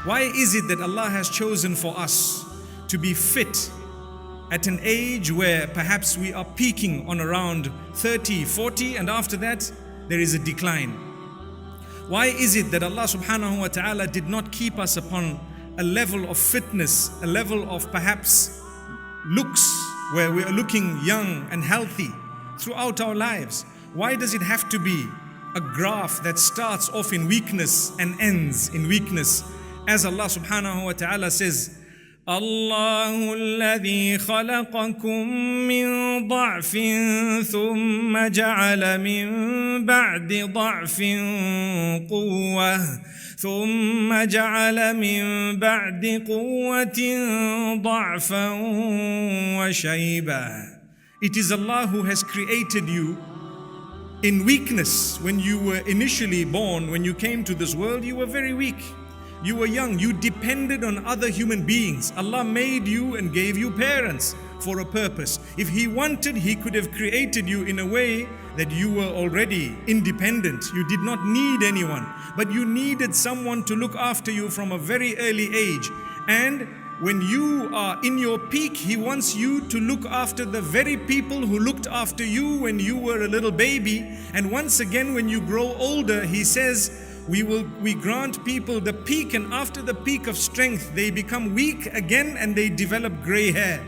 Why is it that Allah has chosen for us to be fit at an age where perhaps we are peaking on around 30, 40, and after that there is a decline? Why is it that Allah subhanahu wa ta'ala did not keep us upon a level of fitness, a level of perhaps looks where we are looking young and healthy throughout our lives? Why does it have to be a graph that starts off in weakness and ends in weakness? As Allah subhanahu wa ta'ala says, الله الذي خلقكم من ضعف ثم جعل من بعد ضعف قوة ثم جعل من بعد قوة ضعفا وشيبة. It is Allah who has created you in weakness. When you were initially born, when you came to this world, you were very weak. You were young, you depended on other human beings. Allah made you and gave you parents for a purpose. If He wanted, He could have created you in a way that you were already independent. You did not need anyone, but you needed someone to look after you from a very early age. And when you are in your peak, He wants you to look after the very people who looked after you when you were a little baby. And once again, when you grow older, He says, we grant people the peak, and after the peak of strength, they become weak again and they develop gray hair.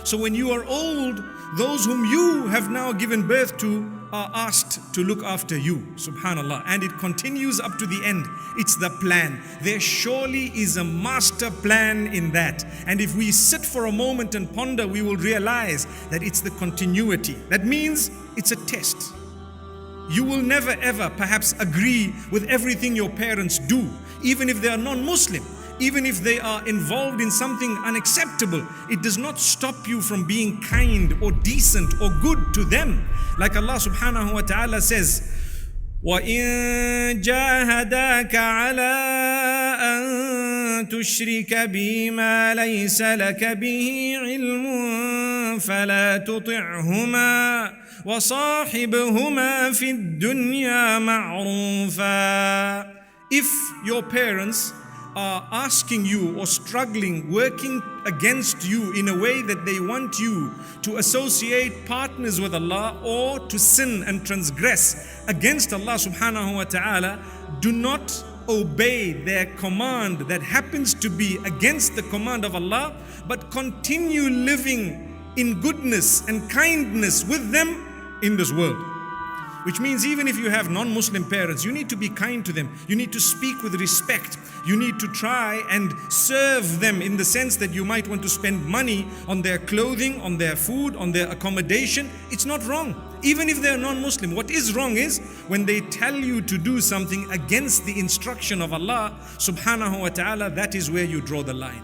So when you are old, those whom you have now given birth to are asked to look after you. Subhanallah. And it continues up to the end. It's the plan. There surely is a master plan in that. And if we sit for a moment and ponder, we will realize that it's the continuity. That means it's a test. You will never ever perhaps agree with everything your parents do, even if they are non-Muslim, even if they are involved in something unacceptable. It does not stop you from being kind or decent or good to them. Like Allah subhanahu wa ta'ala says, وَإِن جَاهَدَاكَ عَلَىٰ أَن تُشْرِكَ بِي مَا لَيْسَ لَكَ بِهِ عِلْمٌ فَلَا تُطِعْهُمَا وَصَاحِبْهُمَا فِي الدُّنْيَا مَعْرُوفًا. If your parents are asking you or struggling, working against you in a way that they want you to associate partners with Allah or to sin and transgress against Allah subhanahu wa ta'ala, do not obey their command that happens to be against the command of Allah, but continue living in goodness and kindness with them in this world. Which means even if you have non-Muslim parents, you need to be kind to them. You need to speak with respect. You need to try and serve them in the sense that you might want to spend money on their clothing, on their food, on their accommodation. It's not wrong. Even if they are non-Muslim, what is wrong is when they tell you to do something against the instruction of Allah subhanahu wa ta'ala, that is where you draw the line.